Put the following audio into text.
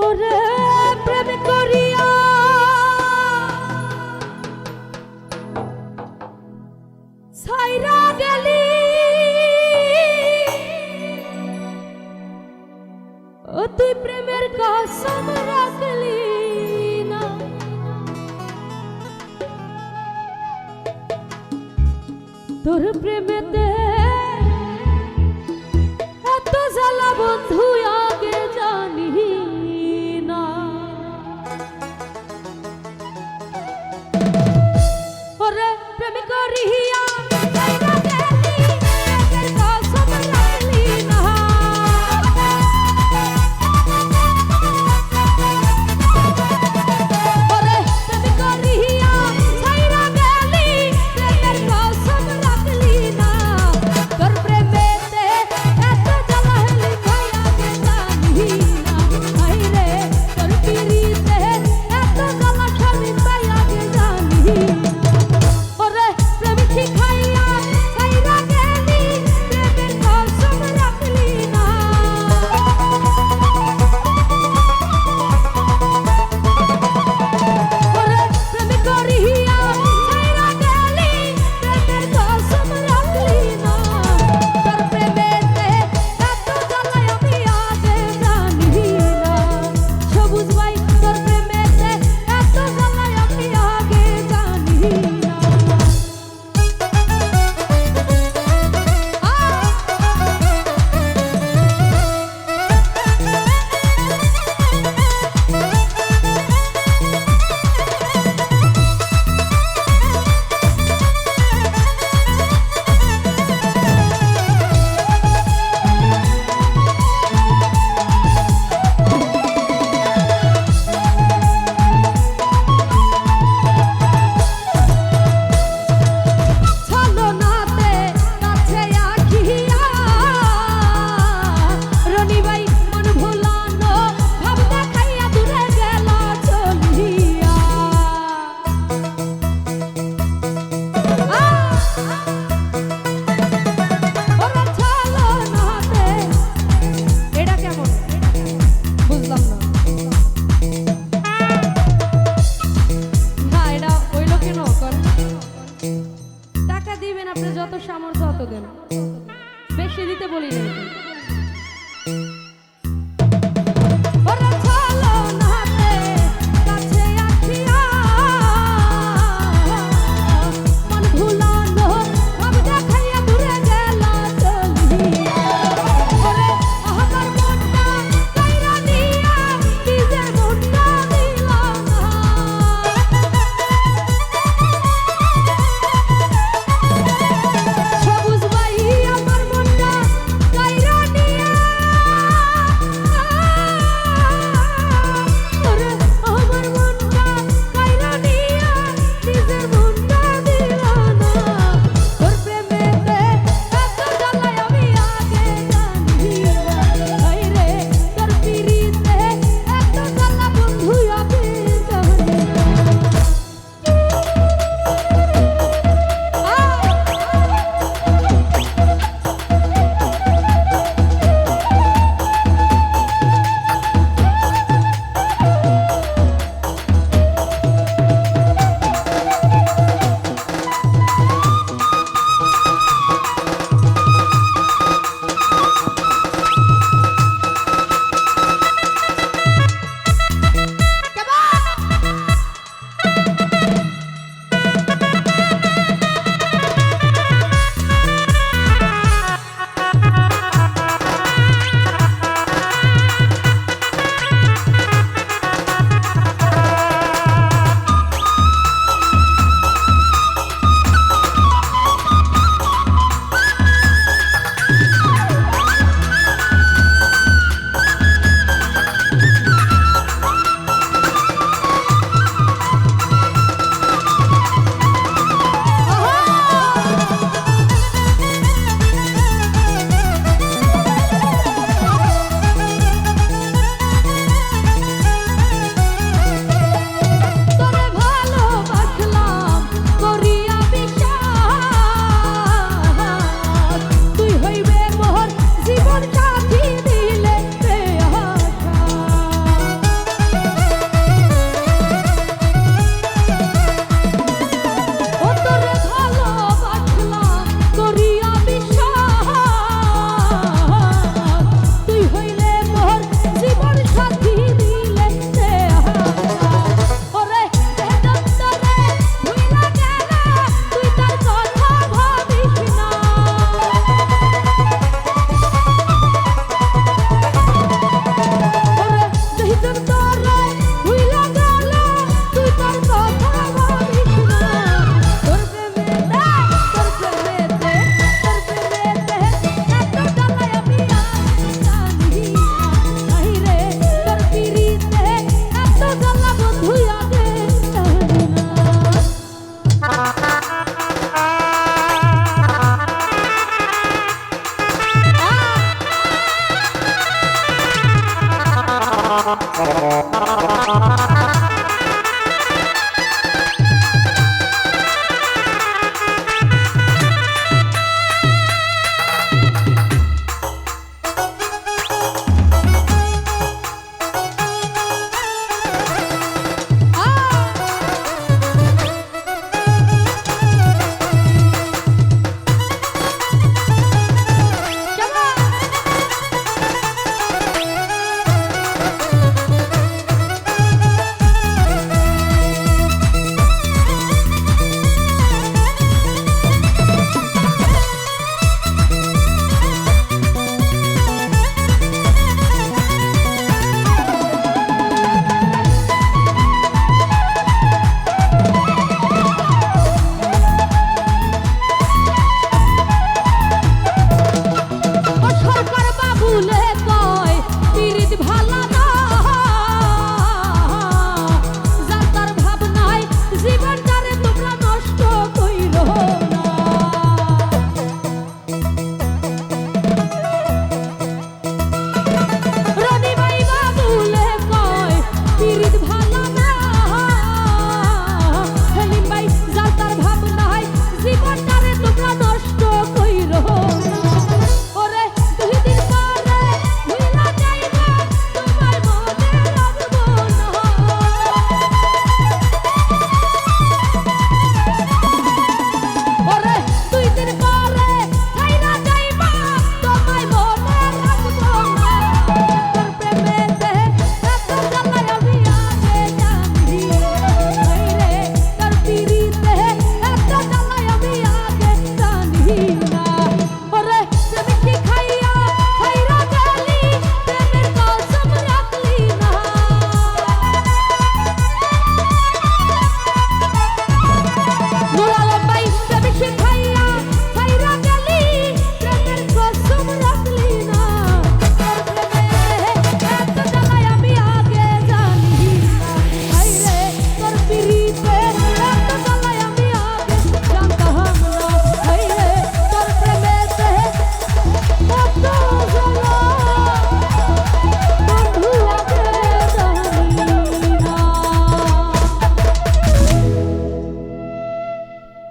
ওরে প্রেম করিয়া ছাইরা গেলি ও তুই প্রেমের কসম রাখলি না তোর প্রেমেতে এত জ্বালা বন্ধু আগে জানি না ওরে প্রেম করিয়া ছাইরা গেলি প্রেমের কসম রাখলি না ওরে প্রেম করিয়া ছাইরা গেলি প্রেমের কসম রাখলি না তোর প্রেমেতে এত জ্বালা হলি ভাই আগে জানি না হায় রে তোর পিরিতে এত জ্বালা খালি ভাই আগে জানি না ওরে প্রেম শিখাইয়া ছাইরা গেলি প্রেমের কসম রাখলি না ওরে প্রেম করিয়া ছাইরা গেলি প্রেমের কসম রাখলি না তোর প্রেমেতে এত জ্বালা আমি আগে জানি না সবুজ ভাই তোর প্রেমেতে এত জ্বালা আমি আগে জানি না ছলনাতে কাছে আখিয়া রনি ভাই মন ভোলানো ভাব দেখাইয়া দূরে গেল চলিয়া ওরে ছলনাতে এটা কেমন বুঝলাম না না এটা হইল কেন কর টাকা দিবেন আপনি যত সামর্থ্য তত দেন বেশি দিতে বলি না ওরে ছলনাতে কাছে আখিয়া মন ভুলানো ভাব দেখাইয়া দূরে গেল চলিয়া ওরে আমার মনটা কাইরা দিয়া নিজের মনটা দিলাম না সবুজ ভাই আমার মনটা কাইরা নিয়া ওরে আমার মনটা কাইরা নিয়া নিজের মনটা দিলাম না তোর প্রেমেতে এত জ্বালা আমি আগে জানি না হায় রে তোর পিরিতে এত জ্বালা বন্ধু আগে জানি জীবন সাথী